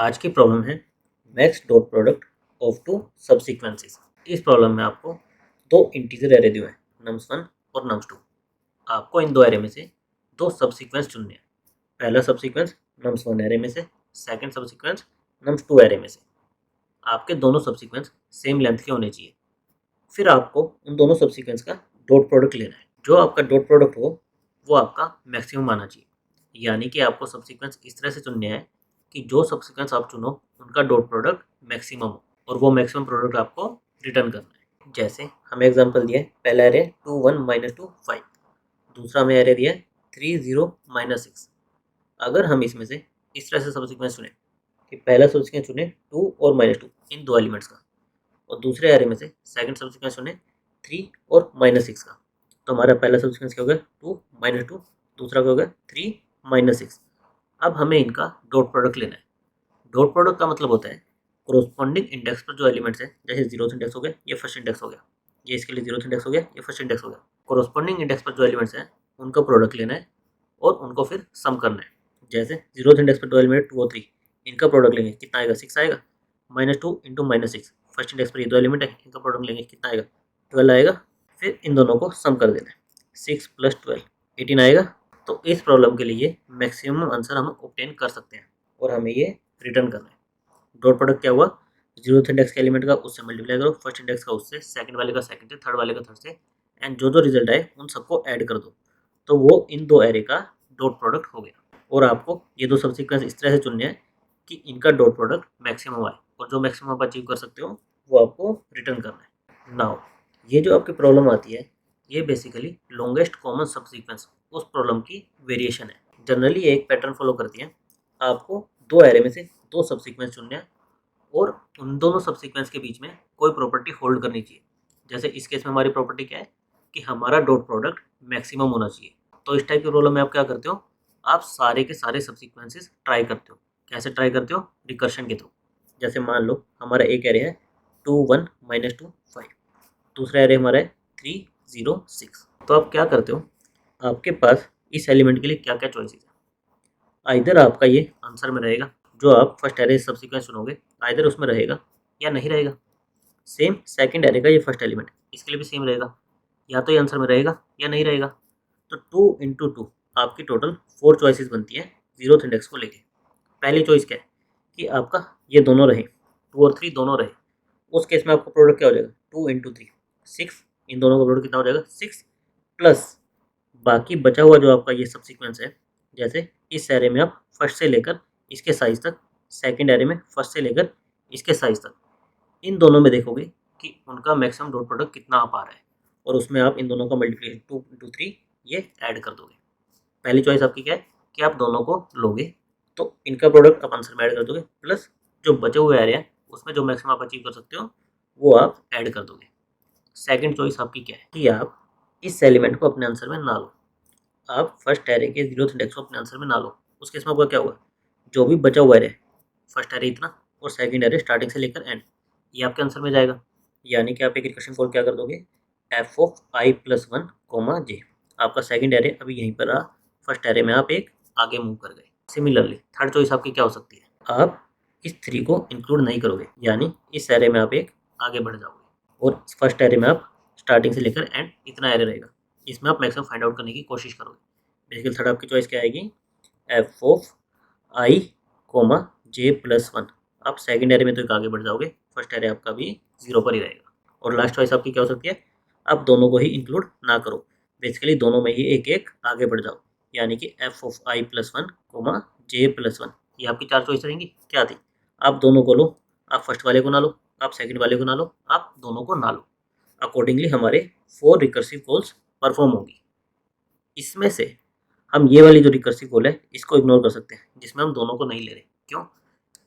आज की प्रॉब्लम है max dot product of two subsequences. इस प्रॉब्लम में आपको दो इंटीजर एरे दिए हैं, nums1 और nums2। आपको इन दो एरे में से दो सबसीक्वेंस चुनने हैं। पहला सबसीक्वेंस nums1 एरे में से, सेकंड सबसीक्वेंस nums2 एरे में से। आपके दोनों सबसीक्वेंस सेम लेंथ के होने चाहिए। फिर आपको उन दोनों सबसीक्वेंस का डॉट प्रोडक्ट लेना है। जो आपका डॉट प्रोडक्ट हो वो आपका मैक्सिमम आना चाहिए। यानी कि आपको सबसीक्वेंस इस तरह से चुनने हैं कि जो सबसीक्वेंस आप चुनो उनका डॉट प्रोडक्ट मैक्सिमम हो और वो मैक्सिमम प्रोडक्ट आपको रिटर्न करना है। जैसे हमें एग्जांपल दिया है, पहला एरे 2 1 -2 5, दूसरा हमें एरे दिया है 3 0 -6। अगर हम इसमें से इस तरह से सबसीक्वेंस चुने कि पहला सबसीक्वेंस चुने 2 और -2 इन दो एलिमेंट्स का, और दूसरे एरे में से सेकंड सबसीक्वेंस चुने 3 और -6 का, तो हमारा पहला सबसीक्वेंस क्या हो गया 2 -2, दूसरा क्या हो गया 3 -6। अब हमें इनका डॉट प्रोडक्ट लेना है। डॉट प्रोडक्ट का मतलब होता है कोरोस्पॉन्डिंग इंडेक्स पर जो एलिमेंट्स है, जैसे जीरोथ इंडेक्स हो गया, ये फर्स्ट इंडेक्स हो गया, ये इसके लिए जीरोथ इंडेक्स हो गया, ये फर्स्ट इंडेक्स हो गया। कोरोस्पॉन्डिंग इंडेक्स पर जो एलिमेंट्स हैं उनका प्रोडक्ट लेना है और उनको फिर सम करना है। जैसे जीरोथ इंडेक्स पर दो एलिमेंट 2 और 3, इनका प्रोडक्ट लेंगे, कितना आएगा 6 आएगा। -2 × -6, फर्स्ट इंडेक्स पर ये दो एलिमेंट है, इनका प्रोडक्ट लेंगे, कितना आएगा 12 आएगा। फिर इन दोनों को सम कर देना है, 6 + 12 18 आएगा। तो इस प्रॉब्लम के लिए मैक्सिमम आंसर हम ऑब्टेन कर सकते हैं और हमें ये रिटर्न करना है। डॉट प्रोडक्ट क्या हुआ, जीरोथ इंडेक्स के एलिमेंट का उससे मल्टीप्लाई करो, फर्स्ट इंडेक्स का उससे, सेकंड वाले का सेकंड से, थर्ड वाले का थर्ड से, एंड जो जो रिजल्ट आए उन सबको ऐड कर दो, तो वो इन दो एरे का डॉट प्रोडक्ट हो गया। और आपको ये दो सबसीक्वेंस इस तरह से चुनने हैं कि इनका डॉट प्रोडक्ट मैक्सिमम आए, और जो मैक्सिमम आप अचीव कर सकते हो वो आपको रिटर्न करना है। नाउ ये जो आपकी प्रॉब्लम आती है, ये बेसिकली लॉन्गेस्ट कॉमन सबसीक्वेंस उस प्रॉब्लम की वेरिएशन है। जनरली एक पैटर्न फॉलो करती है, आपको दो एरे में से दो सबसीक्वेंस चुनने हैं और उन दोनों सबसीक्वेंस के बीच में कोई प्रॉपर्टी होल्ड करनी चाहिए। जैसे इस केस में हमारी प्रॉपर्टी क्या है कि हमारा डॉट प्रोडक्ट मैक्सिमम होना चाहिए। तो इस टाइप की प्रॉब्लम में आप क्या करते हो, आप सारे के सारे सबसीक्वेंसेस ट्राई करते हो। कैसे ट्राई करते हो, रिकर्शन के थ्रू। जैसे मान लो हमारा एक एरे है 2 1 -2 5, दूसरा एरे हमारा है 3 0 6। तो आप क्या करते हो, आपके पास इस एलिमेंट के लिए क्या क्या चॉइसेस है। इधर आपका ये आंसर में रहेगा, जो आप फर्स्ट एरे सबसीक्वेंस चुनोगे इधर उसमें रहेगा या नहीं रहेगा। सेम सेकंड एरे का ये फर्स्ट एलिमेंट, इसके लिए भी सेम रहेगा, या तो ये आंसर में रहेगा या नहीं रहेगा। तो 2 × 2 आपकी टोटल 4 चॉइसेस बनती है जीरोथ इंडेक्स को लेके। पहली चॉइस क्या है कि आपका ये दोनों रहे, 2 और 3 दोनों रहे। उस केस में आपका प्रोडक्ट क्या हो जाएगा 2 × 3 6, इन दोनों का प्रोडक्ट कितना हो जाएगा 6, प्लस बाकी बचा हुआ जो आपका ये सब सीक्वेंस है। जैसे इस एरे में आप फर्स्ट से लेकर इसके साइज तक, सेकंड एरे में फर्स्ट से लेकर इसके साइज तक, इन दोनों में देखोगे कि उनका मैक्सिमम डॉट प्रोडक्ट कितना आ पा रहा है, और उसमें आप इन दोनों का मल्टीप्लिकेशन 2 × 3 ये ऐड कर दोगे। पहली चॉइस आपकी क्या है कि आप दोनों को लोगे, तो इनका प्रोडक्ट आप आंसर में ऐड कर दोगे, प्लस जो बचे हुए एरिया है उसमें जो मैक्सिमम आप अचीव कर सकते हो वो आप ऐड कर दोगे। सेकंड चॉइस आपकी क्या है कि आप इस एलिमेंट को अपने आंसर में ना लो, आप फर्स्ट एरे के जीरोथ इंडेक्स को अपने आंसर में ना लो। उस केस में आपका क्या होगा, जो भी बचा हुआ एरे, फर्स्ट एरे इतना और सेकंड एरे स्टार्टिंग से लेकर एंड, ये आपके आंसर में जाएगा। यानी कि आप एक रिकर्शन कॉल क्या कर दोगे, f(i+1, j)। आपका सेकंड एरे अभी यहीं पर रहा, फर्स्ट एरे में आप एक आगे मूव कर गए। सिमिलरली थर्ड चॉइस आपकी क्या हो सकती है, आप इस 3 को इंक्लूड नहीं करोगे, यानी इस एरे में आप एक आगे बढ़ जाओगे, और फर्स्ट एरे में आप स्टार्टिंग से लेकर एंड इतना एरे रहेगा, इसमें आप मैक्सिमम फाइंड आउट करने की कोशिश करोगे। बेसिकली थर्ड आपकी चॉइस क्या आएगी, f(i, j+1)। आप सेकंड एरे में तो एक आगे बढ़ जाओगे, फर्स्ट एरे आपका भी 0 पर ही रहेगा। और लास्ट चॉइस आपकी क्या हो सकती है, आप दोनों को ही इंक्लूड ना करो, बेसिकली दोनों में ही एक एक आगे बढ़ जाओ, यानी कि f(i+1, j+1)। ये आपकी 4 चॉइस रहेंगी। क्या थी, आप दोनों को लो, आप फर्स्ट वाले को ना लो, आप सेकंड वाले को ना लो, आप दोनों को ना लो। अकॉर्डिंगली हमारे 4 रिकर्सिव कॉल्स परफॉर्म होंगी। इसमें से हम ये वाली जो रिकर्सिव कॉल है इसको इग्नोर कर सकते हैं, जिसमें हम दोनों को नहीं ले रहे। क्यों,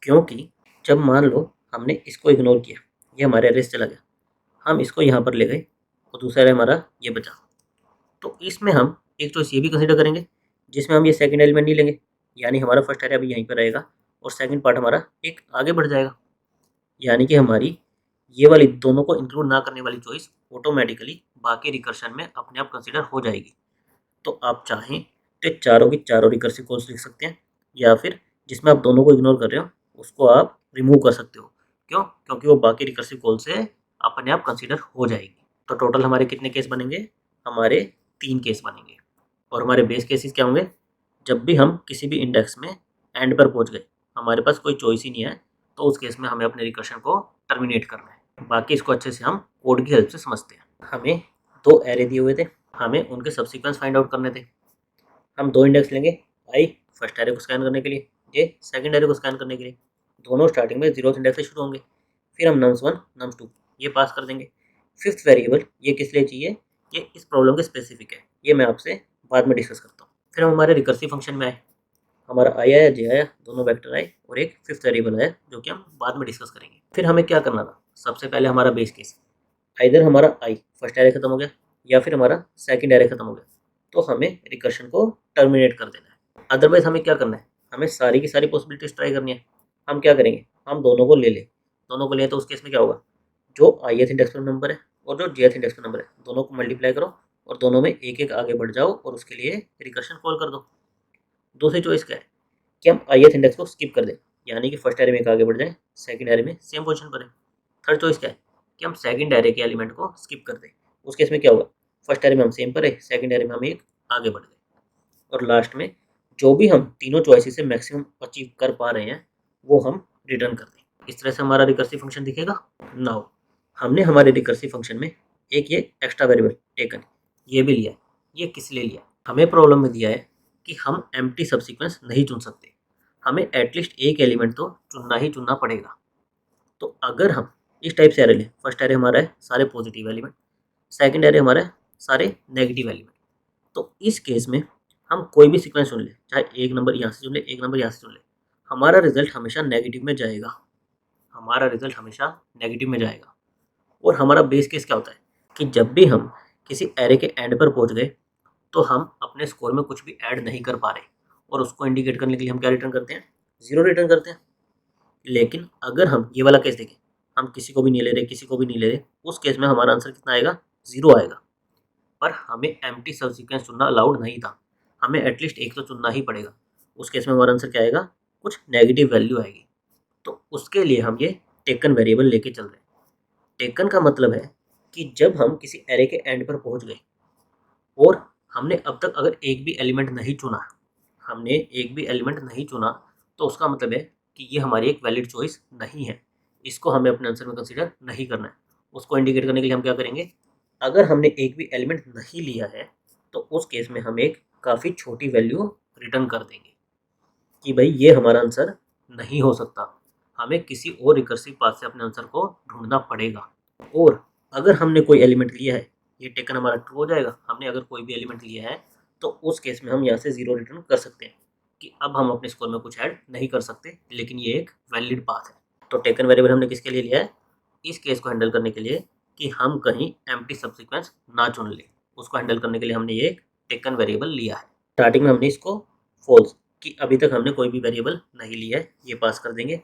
क्योंकि जब मान लो हमने इसको इग्नोर किया, ये हमारे एरे से चला गया, हम इसको यहाँ पर ले गए और दूसरा एरे हमारा ये बचा, तो इसमें हम एक चॉइस ये भी कंसीडर करेंगे जिसमें हम ये सेकंड एलिमेंट नहीं लेंगे, यानी हमारा फर्स्ट एरे अभी यहीं पर रहेगा और सेकंड पार्ट हमारा एक आगे बढ़ जाएगा। यानी कि हमारी ये वाली दोनों को इंक्लूड ना करने वाली चॉइस ऑटोमेटिकली बाकी रिकर्शन में अपने आप कंसीडर हो जाएगी। तो आप चाहें तो चारों की चारों रिकर्सिव कॉल्स लिख सकते हैं, या फिर जिसमें आप दोनों को इग्नोर कर रहे हो उसको आप रिमूव कर सकते हो। क्यों? क्योंकि वो बाकी रिकर्सिव कॉल से अपने आप कंसीडर हो जाएगी। तो टोटल हमारे कितने केस बनेंगे? हमारे 3 केस बनेंगे। और हमारे बेस केसेस क्या होंगे? जब भी हम किसी भी इंडेक्स में एंड पर पहुंच गए, हमारे पास कोई चॉइस ही नहीं है, तो उस केस में हमें अपने रिकर्शन को टर्मिनेट करना है। बाकी इसको अच्छे से हम कोड की हेल्प से समझते हैं। हमें 2 एरे दिए हुए थे, हमें उनके सबसीक्वेंस फाइंड आउट करने थे। हम 2 इंडेक्स लेंगे, आई फर्स्ट एरे को स्कैन करने के लिए, जे सेकंड एरे को स्कैन करने के लिए। दोनों स्टार्टिंग में 0th इंडेक्स से शुरू होंगे। फिर हम nums1 nums2 ये पास कर देंगे। फिफ्थ वेरिएबल ये किस लिए चाहिए? ये इस प्रॉब्लम के स्पेसिफिक है, ये मैं आपसे बाद में डिस्कस करता हूँ। फिर हम हमारे रिकर्सिव फंक्शन में आए, हमारा आई आया, जे आया, दोनों वेक्टर आए और एक फिफ्थ वेरिएबल आया जो कि हम बाद में डिस्कस करेंगे। फिर हमें क्या करना था? सबसे पहले हमारा बेस केस, आइदर हमारा आई फर्स्ट एरे खत्म हो गया या फिर हमारा सेकंड एरे खत्म हो गया, तो हमें रिकर्शन को टर्मिनेट कर देना है। अदरवाइज हमें क्या करना है? हमें सारी की सारी पॉसिबिलिटीज ट्राई करनी है। हम क्या करेंगे? हम दोनों को ले लें। दोनों को लें तो उस केस में क्या होगा? जो ith इंडेक्स पर नंबर है और जो jth इंडेक्स पर नंबर है, दोनों को मल्टीप्लाई करो और दोनों में एक एक आगे बढ़ जाओ और उसके लिए रिकर्शन कॉल कर दो। दूसरी चॉइस क्या है? कि हम ith इंडेक्स को स्किप कर दें, यानी कि फर्स्ट एरे में एक आगे बढ़ जाए, सेकंड एरे में सेम पोजीशन पर है। थर्ड चॉइस क्या है? कि हम सेकंड एरे के एलिमेंट को स्किप कर दें। उस केस में क्या होगा? फर्स्ट एरे में हम सेम पर है, सेकंड एरे में हम एक आगे बढ़ गए। और लास्ट में जो भी हम तीनों चॉइसेस से मैक्सिमम अचीव कर पा रहे हैं वो हम रिटर्न कर दें। इस तरह से हमारा रिकर्सिव फंक्शन दिखेगा। नाउ हमने हमारे रिकर्सिव फंक्शन में एक ये एक्स्ट्रा वेरिएबल टेकन ये भी लिया है। ये किस लिए लिया? हमें प्रॉब्लम में दिया है कि हम एम्प्टी सबसीक्वेंस नहीं चुन सकते, हमें एटलीस्ट एक एलिमेंट तो चुनना ही चुनना पड़ेगा। तो अगर हम इस टाइप से एरे लें, फर्स्ट एरे हमारा है सारे पॉजिटिव एलिमेंट, सेकंड एरे हमारा है सारे नेगेटिव एलिमेंट, तो इस केस में हम कोई भी सीक्वेंस चुन ले, चाहे एक नंबर यहाँ से चुन ले, एक नंबर यहाँ से चुन ले, हमारा रिजल्ट हमेशा नेगेटिव में जाएगा। हमारा रिजल्ट हमेशा नेगेटिव में जाएगा। और हमारा बेस केस क्या होता है कि जब भी हम किसी एरे के एंड पर पहुंच गए तो हम अपने स्कोर में कुछ भी ऐड नहीं कर पा रहे, और उसको इंडिकेट करने के लिए हम क्या रिटर्न करते हैं? 0 रिटर्न करते हैं। लेकिन अगर हम ये वाला केस देखें, हम किसी को भी नहीं ले रहे, किसी को भी नहीं ले रहे, उस केस में हमारा आंसर कितना आएगा? 0 आएगा। पर हमें एम्प्टी सब सीक्वेंस चुनना अलाउड नहीं था, हमें एटलीस्ट एक तो चुनना ही पड़ेगा। उस केस में हमारा आंसर क्या आएगा? कुछ नेगेटिव वैल्यू आएगी। तो उसके लिए हम ये टेकन वेरिएबल लेके चल रहे हैं। टेकन का मतलब है कि जब हम किसी एरे के एंड पर पहुंच गए और हमने अब तक अगर एक भी एलिमेंट नहीं चुना, हमने एक भी एलिमेंट नहीं चुना, तो उसका मतलब है कि ये हमारी एक वैलिड चॉइस नहीं है, इसको हमें अपने आंसर में कंसीडर नहीं करना है। उसको इंडिकेट करने के लिए हम क्या करेंगे? अगर हमने एक भी एलिमेंट नहीं लिया है तो उस केस में हम एक काफ़ी छोटी वैल्यू रिटर्न कर देंगे कि भाई ये हमारा आंसर नहीं हो सकता, हमें किसी और रिकर्सिव पाथ से अपने आंसर को ढूंढना पड़ेगा। और अगर हमने कोई एलिमेंट लिया है, ये टेकन हमारा ट्रू हो जाएगा। हमने अगर कोई भी एलिमेंट लिया है तो उस केस में हम यहाँ से 0 रिटर्न कर सकते हैं कि अब हम अपने स्कोर में कुछ ऐड नहीं कर सकते, लेकिन ये एक वैलिड पाथ है। तो टेकन वेरिएबल हमने किसके लिए लिया है? इस केस को हैंडल करने के लिए कि हम कहीं एम्प्टी सबसीक्वेंस ना चुन ले, उसको हैंडल करने के लिए हमने ये एक टेकन वेरिएबल लिया है। स्टार्टिंग में हमने इसको फॉल्स कि अभी तक हमने कोई भी वेरिएबल नहीं लिया है, ये पास कर देंगे।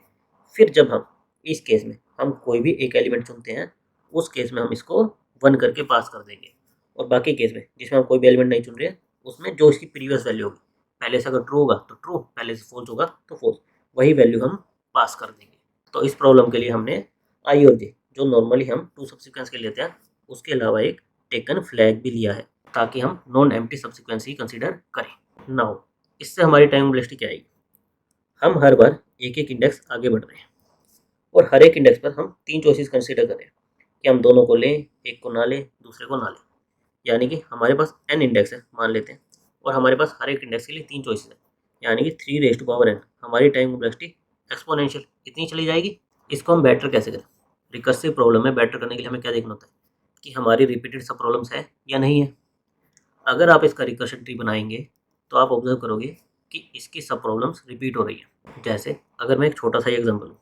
फिर जब हम इस केस में हम कोई भी एक एलिमेंट चुनते हैं, उस केस में हम इसको 1 करके पास कर देंगे। और बाकी केस में जिसमें हम कोई भी एलिमेंट नहीं चुन रहे, उसमें जो इसकी प्रीवियस वैल्यू होगी, पहले से अगर ट्रू होगा तो ट्रू, पहले से फॉल्स होगा तो फॉल्स, वही वैल्यू हम पास कर देंगे। तो इस प्रॉब्लम के लिए हमने आई और जे जो नॉर्मली हम टू सब्सिक्वेंस के लेते हैं, उसके अलावा एक टेकन फ्लैग भी लिया है ताकि हम नॉन एम्प्टी सब्सिक्वेंस ही कंसिडर करें। नाउ इससे हमारी टाइम कॉम्प्लेक्सिटी क्या आएगी? हम हर बार एक एक इंडेक्स आगे बढ़ रहे हैं और हर एक इंडेक्स पर हम 3 चॉइसेस कंसीडर करें कि हम दोनों को लें, एक को ना लें, दूसरे को ना लें। यानी कि हमारे पास n इंडेक्स है मान लेते हैं, और हमारे पास हर एक इंडेक्स के लिए 3 चॉइसेस है, यानी कि 3n। हमारी टाइम कॉम्प्लेक्सिटी एक्सपोनेंशियल इतनी चली जाएगी। इसको हम बेटर कैसे करें? रिकर्सिव प्रॉब्लम में बेटर करने के लिए हमें क्या देखना होता है कि हमारी रिपीटेड सब प्रॉब्लम्स है या नहीं है। अगर आप इसका रिकर्शन ट्री बनाएंगे तो आप ऑब्जर्व करोगे कि इसकी सब प्रॉब्लम्स रिपीट हो रही है। जैसे अगर मैं एक छोटा सा एग्जाम्पल लूँ,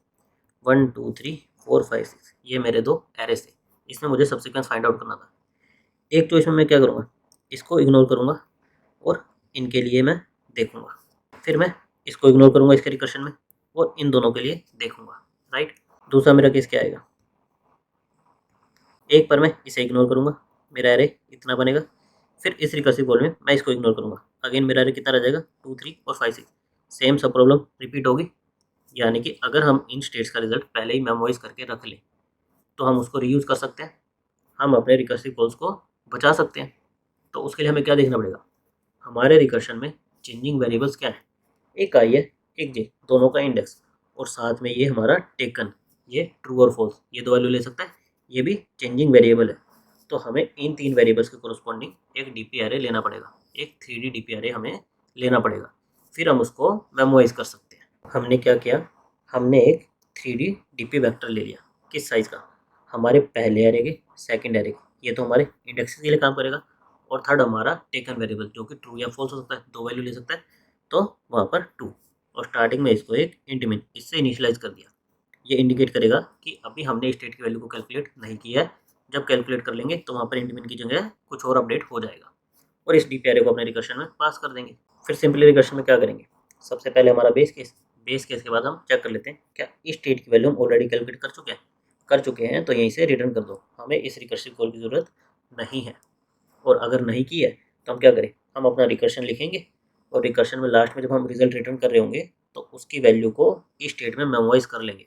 1 2 3 4 5 6 ये मेरे 2 एरेस थे, इसमें मुझे सबसीक्वेंस फाइंड आउट करना था। एक चॉइस में मैं क्या करूँगा? इसको इग्नोर करूँगा और इनके लिए मैं देखूँगा, फिर मैं इसको इग्नोर करूँगा इसके रिकर्शन में और इन दोनों के लिए देखूँगा, राइट। दूसरा मेरा केस क्या आएगा? एक पर मैं इसे इग्नोर करूँगा, मेरा एरे इतना बनेगा। फिर इस रिकर्सिव कॉल में मैं इसको इग्नोर करूँगा, अगेन मेरा एरे कितना रह जाएगा? 2 3 और 5 6, सेम सब प्रॉब्लम रिपीट होगी। यानी कि अगर हम इन स्टेट्स का रिजल्ट पहले ही मेमोराइज करके रख लें तो हम उसको रीयूज कर सकते हैं, हम अपने रिकर्सिव कॉल्स को बचा सकते हैं। तो उसके लिए हमें क्या देखना पड़ेगा, हमारे रिकर्शन में चेंजिंग वेरिएबल्स क्या है, एक आई है एक जे, दोनों का इंडेक्स, और साथ में ये हमारा टेकन, ये ट्रू और फॉल्स, ये दो वैल्यू ले सकता है, ये भी चेंजिंग वेरिएबल है। तो हमें इन तीन वेरिएबल्स के कोरस्पॉन्डिंग एक डीपी एरे लेना पड़ेगा, एक 3D डीपी एरे हमें लेना पड़ेगा, फिर हम उसको मेमोराइज कर सकते हैं। हमने क्या किया, हमने एक 3D डीपी वेक्टर ले लिया, किस साइज़ का, हमारे पहले एरे के, सेकंड एरे के, ये तो हमारे इंडेक्स के लिए काम करेगा, और थर्ड हमारा टेकन वेरिएबल जो कि ट्रू या फॉल्स हो सकता है, दो वैल्यू ले सकता है, तो वहाँ पर 2, और स्टार्टिंग में इसको एक इंट इससे इनिशियलाइज कर दिया। ये इंडिकेट करेगा कि अभी हमने स्टेट की वैल्यू को कैलकुलेट नहीं किया है, जब कैलकुलेट कर लेंगे तो वहाँ पर इंट की जगह कुछ और अपडेट हो जाएगा, और इस डीपी एरे को अपने रिकर्शन में पास कर देंगे। फिर सिंपली रिकर्शन में क्या करेंगे, सबसे पहले हमारा बेस केस के बाद हम चेक कर लेते हैं क्या इस स्टेट की वैल्यू हम ऑलरेडी कैलकुलेट कर चुके हैं, तो यहीं से रिटर्न कर दो, हमें इस रिकर्सिव कॉल की ज़रूरत नहीं है। और अगर नहीं की है तो हम क्या करें, हम अपना रिकर्शन लिखेंगे, और रिकर्शन में लास्ट में जब हम रिजल्ट रिटर्न कर रहे होंगे तो उसकी वैल्यू को इस स्टेट में मेमोराइज कर लेंगे,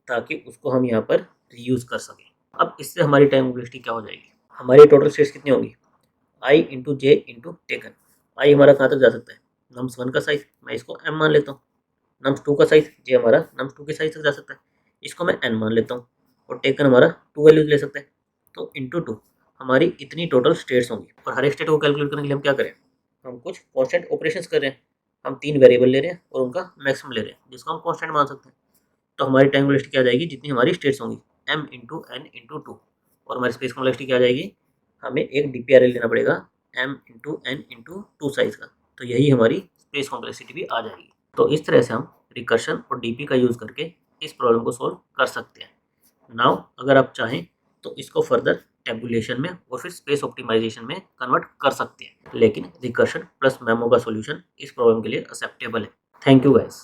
ताकि उसको हम यहाँ पर रीयूज़ कर सकें। अब इससे हमारी टाइम कॉम्प्लेक्सिटी क्या हो जाएगी, हमारी टोटल स्टेट्स कितनी होंगी, आई इंटू जे इंटू टेकन। आई हमारा कहाँ तक जा सकता है, नम्स 1 का साइज, मैं इसको m मान लेता हूँ, नम्स 2 का साइज, जे हमारा नम्स 2 के साइज तक जा सकता है, इसको मैं n मान लेता हूँ, और टेकन हमारा 2 वैल्यूज ले सकता है, तो इंटू 2 हमारी इतनी टोटल स्टेट्स होंगी। और हर एक स्टेट को कैलकुलेट करने के लिए हम क्या करें, हम कुछ कॉन्स्टेंट ऑपरेशंस कर रहे हैं, हम 3 वेरिएबल ले रहे हैं और उनका मैक्सिमम ले रहे हैं, जिसको हम कॉन्स्टेंट मान सकते हैं। तो हमारी टाइम कॉम्प्लेक्सिटी क्या आ जाएगी, जितनी हमारी स्टेट्स होंगी m इंटू एन इंटू 2, और हमारी स्पेस कॉम्प्लेक्सिटी क्या आ जाएगी, हमें एक डीपीआरएल लेना पड़ेगा m into n into 2 size का, तो यही हमारी स्पेस कॉम्प्लेक्सिटी भी आ जाएगी। तो इस तरह से हम रिकर्शन और डीपी का यूज़ करके इस प्रॉब्लम को सॉल्व कर सकते हैं। नाउ अगर आप चाहें तो इसको फर्दर टेबुलेशन में और फिर स्पेस ऑप्टिमाइजेशन में कन्वर्ट कर सकते हैं, लेकिन रिकर्शन प्लस मेमो का सॉल्यूशन इस प्रॉब्लम के लिए एक्सेप्टेबल है। Thank you guys.